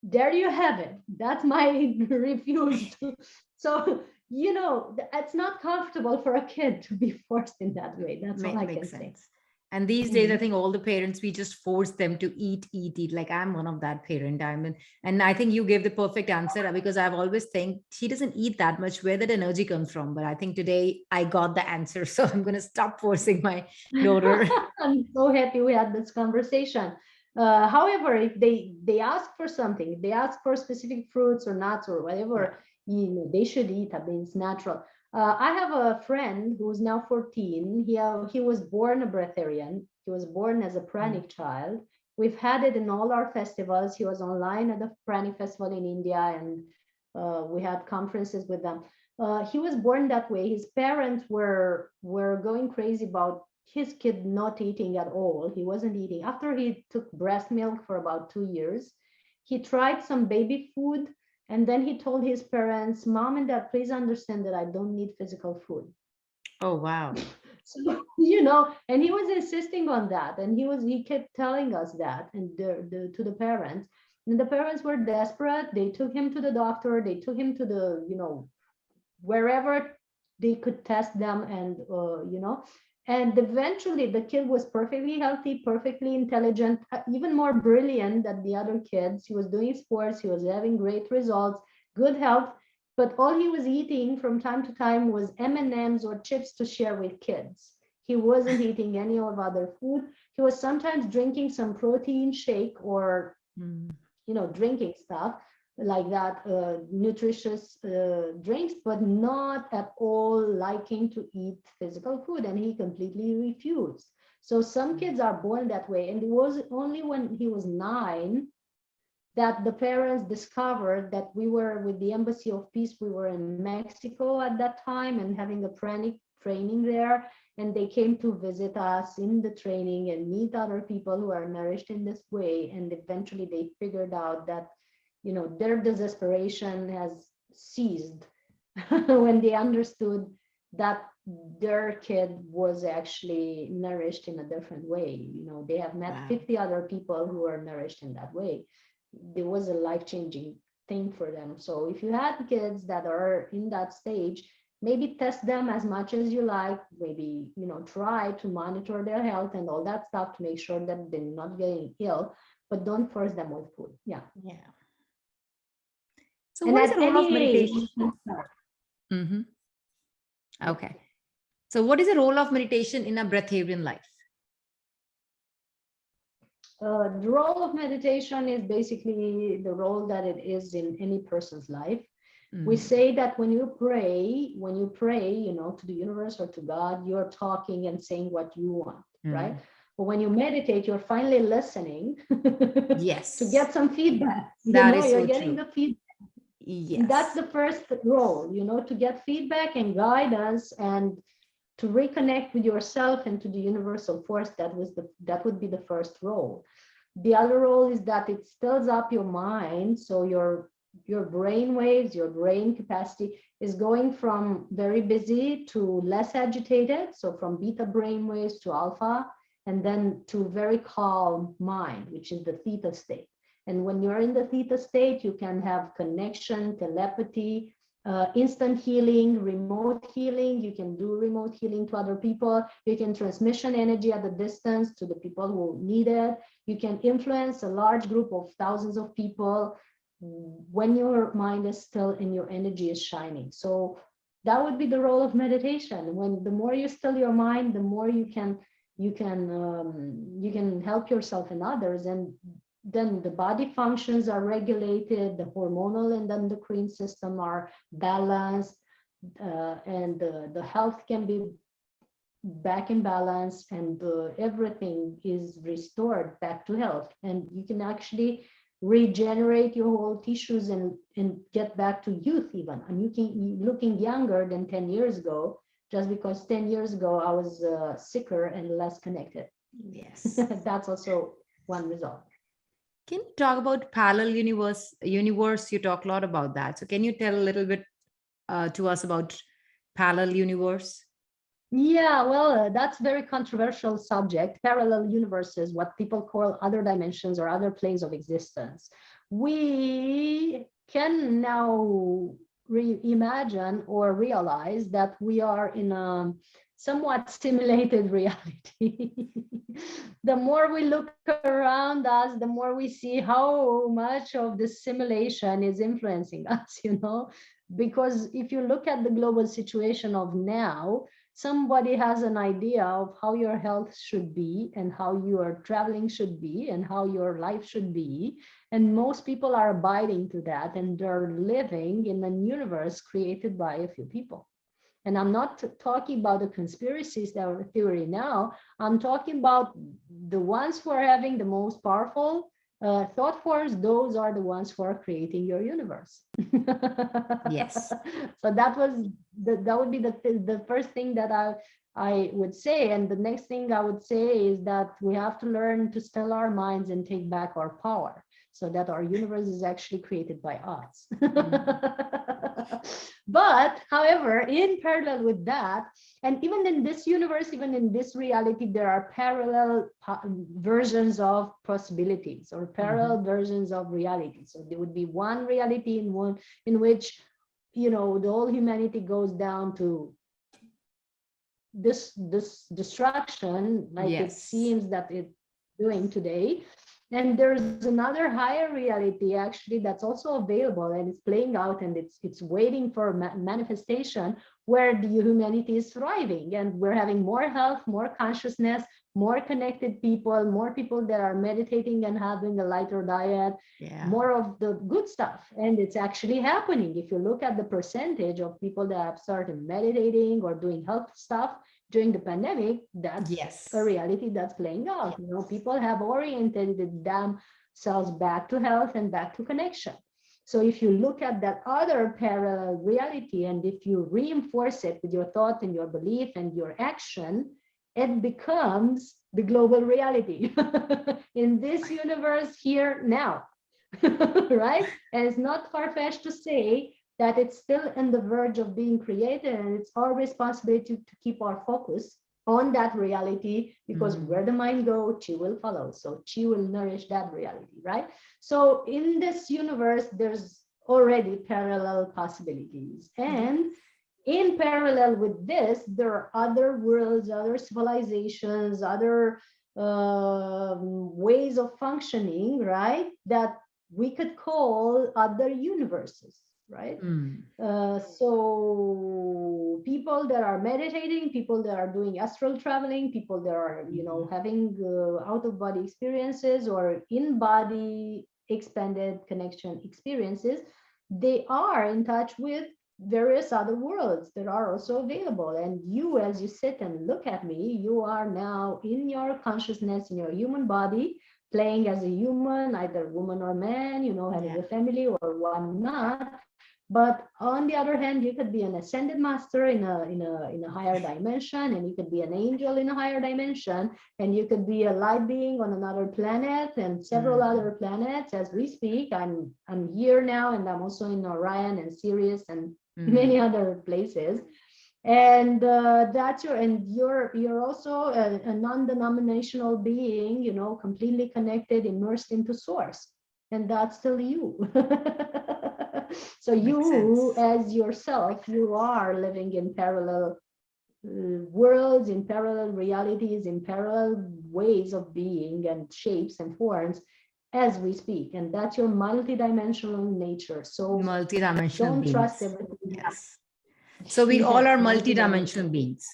there you have it. That's my refuse to. So it's not comfortable for a kid to be forced in that way. That's all I can say. And these days, I think all the parents, we just force them to eat. Like, I'm one of that parent. And I think you gave the perfect answer, because I've always think she doesn't eat that much, where that energy comes from. But I think today I got the answer. So I'm going to stop forcing my daughter. I'm so happy we had this conversation. However, if they ask for something, if they ask for specific fruits or nuts or whatever, they should eat. I mean, it's natural. I have a friend who's now 14. He was born a breatharian. He was born as a pranic child. We've had it in all our festivals. He was online at the Prani Festival in India, and we had conferences with them. He was born that way. His parents were going crazy about his kid not eating at all. He wasn't eating. After he took breast milk for about 2 years, he tried some baby food, and then he told his parents, "Mom and Dad, please understand that I don't need physical food." Oh, wow. So, and he was insisting on that, and he kept telling us that, and to the parents. And the parents were desperate. They took him to the doctor. They took him to the, wherever they could test them, and eventually the kid was perfectly healthy, perfectly intelligent, even more brilliant than the other kids. He was doing sports. He was having great results, good health. But all he was eating from time to time was M&Ms or chips to share with kids. He wasn't eating any of other food. He was sometimes drinking some protein shake or, drinking stuff like that, nutritious drinks, but not at all liking to eat physical food. And he completely refused. So some kids are born that way. And it was only when he was 9 that the parents discovered that we were with the Embassy of Peace. We were in Mexico at that time and having a pranic training there. And they came to visit us in the training and meet other people who are nourished in this way. And eventually they figured out that, their desperation has ceased when they understood that their kid was actually nourished in a different way. They have met 50 other people who are nourished in that way. There was a life-changing thing for them. So if you had kids that are in that stage, maybe test them as much as you like, maybe, try to monitor their health and all that stuff to make sure that they're not getting ill, but don't force them with food. Yeah. So what is the role of meditation? Okay. So what is the role of meditation in a breatharian life? The role of meditation is basically the role that it is in any person's life. We say that when you pray, to the universe or to God, you're talking and saying what you want, right? But when you meditate, you're finally listening yes, to get some feedback. You're getting the feedback. Yes. That's the first role, to get feedback and guidance and to reconnect with yourself and to the universal force. That would be the first role. The other role is that it stills up your mind. So your brain waves, your brain capacity is going from very busy to less agitated. So from beta brain waves to alpha, and then to very calm mind, which is the theta state. And when you're in the theta state, you can have connection, telepathy, instant healing, remote healing. You can do remote healing to other people. You can transmission energy at a distance to the people who need it. You can influence a large group of thousands of people when your mind is still and your energy is shining. So that would be the role of meditation. When the more you still your mind, the more you can help yourself and others, and then the body functions are regulated, the hormonal and endocrine system are balanced, and the health can be back in balance, and everything is restored back to health. And you can actually regenerate your whole tissues and get back to youth even. And you can looking younger than 10 years ago, just because 10 years ago I was sicker and less connected. Yes. That's also one result. Can you talk about parallel universe? You talk a lot about that. So can you tell a little bit to us about parallel universe? Yeah, well, that's a very controversial subject. Parallel universes, what people call other dimensions or other planes of existence. We can now reimagine or realize that we are in a somewhat simulated reality. The more we look around us, the more we see how much of the simulation is influencing us, because if you look at the global situation of now, somebody has an idea of how your health should be and how your traveling should be and how your life should be. And most people are abiding to that, and they're living in a universe created by a few people. And I'm not talking about the conspiracies that are theory now. I'm talking about the ones who are having the most powerful thought force, those are the ones who are creating your universe. Yes. So that would be the first thing that I would say. And the next thing I would say is that we have to learn to still our minds and take back our power, so that our universe is actually created by us. But however, in parallel with that, and even in this universe, even in this reality, there are parallel versions of possibilities, or parallel versions of reality. So there would be one reality in which, the whole humanity goes down to this destruction, like it seems that it's doing today. And there's another higher reality actually that's also available, and it's playing out, and it's waiting for manifestation, where the humanity is thriving, and we're having more health, more consciousness, more connected people, more people that are meditating and having a lighter diet, more of the good stuff. And it's actually happening. If you look at the percentage of people that have started meditating or doing health stuff during the pandemic, that's a reality that's playing out. People have oriented themselves back to health and back to connection. So if you look at that other parallel reality, and if you reinforce it with your thought and your belief and your action, it becomes the global reality in this universe here now, right? And it's not far-fetched to say that it's still on the verge of being created, and it's our responsibility to keep our focus on that reality, because where the mind goes, chi will follow. So chi will nourish that reality, right? So in this universe, there's already parallel possibilities. And in parallel with this, there are other worlds, other civilizations, other ways of functioning, right? That we could call other universes, right? So people that are meditating, people that are doing astral traveling, people that are, having out-of-body experiences or in-body expanded connection experiences, they are in touch with various other worlds that are also available. And you, as you sit and look at me, you are now in your consciousness, in your human body, playing as a human, either woman or man, having a family or whatnot. But on the other hand, you could be an ascended master in a higher dimension, and you could be an angel in a higher dimension, and you could be a light being on another planet and several other planets. As we speak, I'm here now, and I'm also in Orion and Sirius and many other places. And you're also a non-denominational being, completely connected, immersed into source, and that's still you. So you, as yourself, you are living in parallel worlds, in parallel realities, in parallel ways of being and shapes and forms as we speak. And that's your multidimensional nature. So don't trust everything. Yes. So we all are multidimensional beings.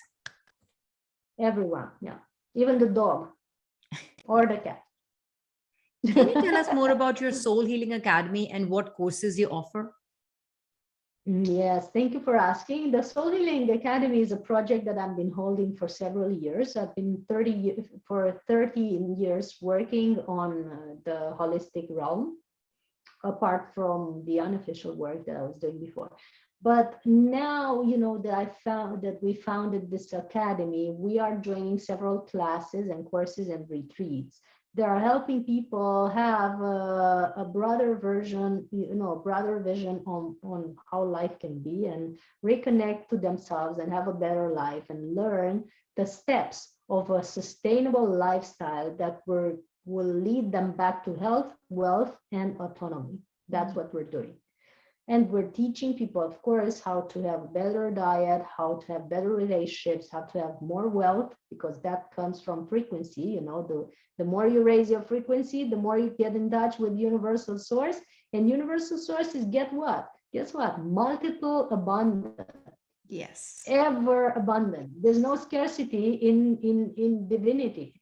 Everyone, yeah. Even the dog or the cat. Can you tell us more about your Soul Healing Academy and what courses you offer? Yes, thank you for asking. The Soul Healing Academy is a project that I've been holding for several years. I've been 13 years working on the holistic realm, apart from the unofficial work that I was doing before. But now, that we founded this academy, we are joining several classes and courses and retreats that are helping people have a broader version, a broader vision on how life can be, and reconnect to themselves and have a better life, and learn the steps of a sustainable lifestyle that will lead them back to health, wealth, and autonomy. That's what we're doing. And we're teaching people, of course, how to have a better diet, how to have better relationships, how to have more wealth, because that comes from frequency. The more you raise your frequency, the more you get in touch with universal source. And universal source is, guess what? Multiple abundant. Yes. Ever abundant. There's no scarcity in divinity.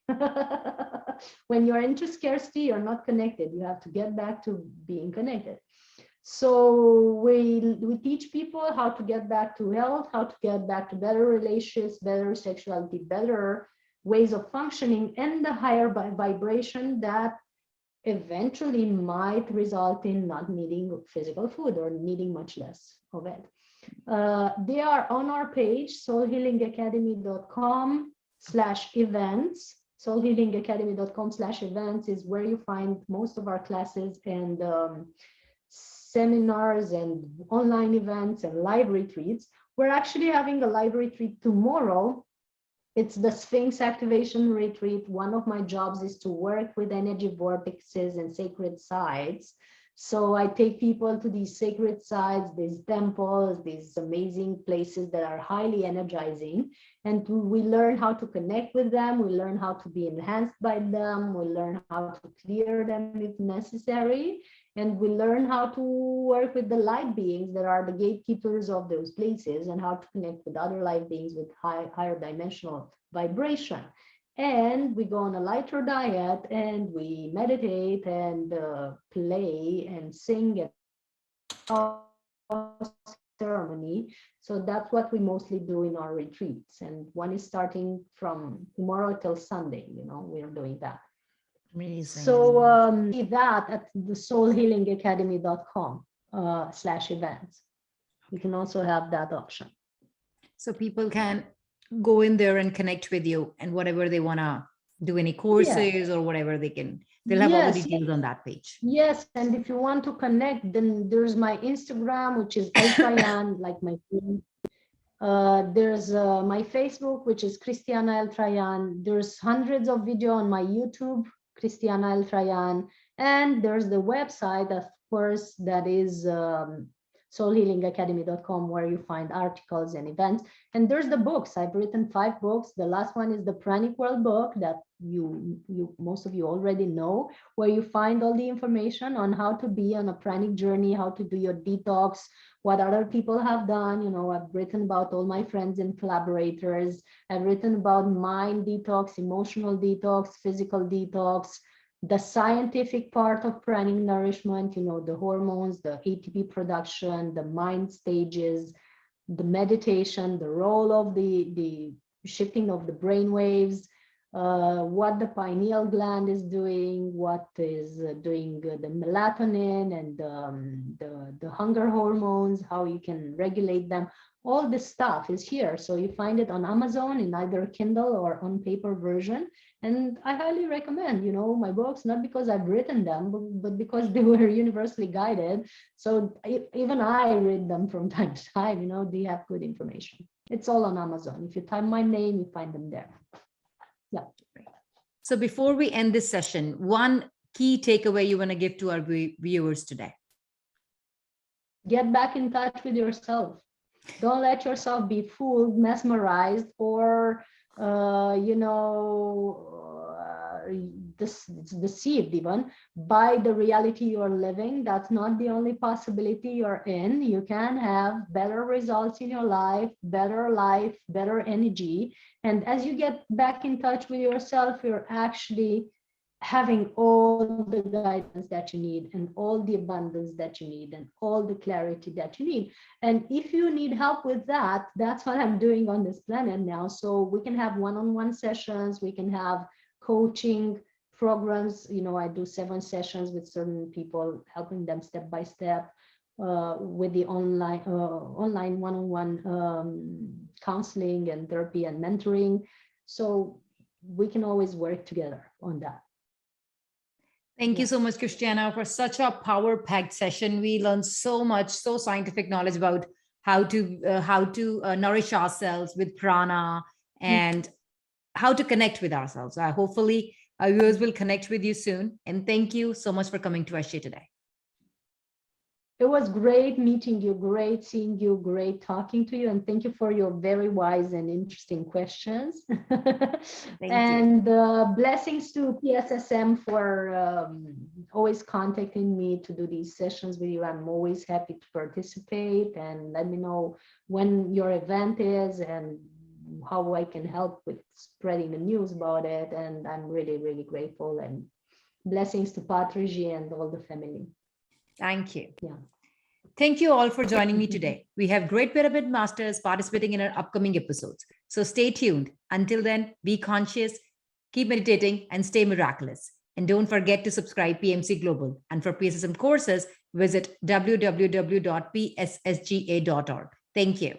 When you're into scarcity, you're not connected. You have to get back to being connected. So we teach people how to get back to health, how to get back to better relationships, better sexuality, better ways of functioning and the higher vibration that eventually might result in not needing physical food or needing much less of it. They are on our page, soulhealingacademy.com/events. soulhealingacademy.com/events is where you find most of our classes and seminars and online events and live retreats. We're actually having a live retreat tomorrow. It's the Sphinx Activation Retreat. One of my jobs is to work with energy vortexes and sacred sites. So I take people to these sacred sites, these temples, these amazing places that are highly energizing. And we learn how to connect with them. We learn how to be enhanced by them. We learn how to clear them if necessary. And we learn how to work with the light beings that are the gatekeepers of those places and how to connect with other light beings with higher dimensional vibration. And we go on a lighter diet and we meditate and play and sing at ceremony. So that's what we mostly do in our retreats. And one is starting from tomorrow till Sunday, we are doing that. Amazing. So that at the soulhealingacademy.com/events. You can also have that option. So people can go in there and connect with you and whatever they want to do, any courses or whatever they'll have all the details on that page. Yes, and if you want to connect, then there's my Instagram, which is Eltrayan, like my name. There's my Facebook, which is Cristiana Eltrayan. There's hundreds of video on my YouTube, Cristiana Eltrayan, and there's the website, of course, that is soulhealingacademy.com, where you find articles and events. And there's the books. I've written 5 books. The last one is the Pranic World book that you most of you already know, where you find all the information on how to be on a pranic journey, how to do your detox, what other people have done. I've written about all my friends and collaborators. I've written about mind detox, emotional detox, physical detox, the scientific part of pranic nourishment, the hormones, the ATP production, the mind stages, the meditation, the role of the shifting of the brain waves, what the pineal gland is doing, what is doing the melatonin and the hunger hormones, how you can regulate them. All this stuff is here. So you find it on Amazon in either Kindle or on paper version. And I highly recommend, my books, not because I've written them, but because they were universally guided. So even I read them from time to time, they have good information. It's all on Amazon. If you type my name, you find them there. Yeah. So before we end this session, one key takeaway you want to give to our viewers today? Get back in touch with yourself. Don't let yourself be fooled, mesmerized, or deceived even by the reality you're living. That's not the only possibility you're in. You can have better results in your life, better energy. And as you get back in touch with yourself, you're actually having all the guidance that you need and all the abundance that you need and all the clarity that you need. And if you need help with that, that's what I'm doing on this planet now. So we can have one-on-one sessions, we can have coaching programs. I do 7 sessions with certain people, helping them step by step with the online one-on-one counseling and therapy and mentoring. So we can always work together on that. Thank you so much, Cristiana, for such a power-packed session. We learned so much, so scientific knowledge about how to nourish ourselves with prana and how to connect with ourselves. Hopefully, our viewers will connect with you soon. And thank you so much for coming to our show today. It was great meeting you, great seeing you, great talking to you, and thank you for your very wise and interesting questions. And blessings to PSSM for always contacting me to do these sessions with you. I'm always happy to participate, and let me know when your event is and how I can help with spreading the news about it. And I'm really, really grateful, and blessings to Patriji and all the family. Thank you. Yeah. Thank you all for joining me today. We have great pyramid masters participating in our upcoming episodes. So stay tuned. Until then, be conscious, keep meditating, and stay miraculous. And don't forget to subscribe PMC Global. And for PSSM courses, visit www.pssga.org. Thank you.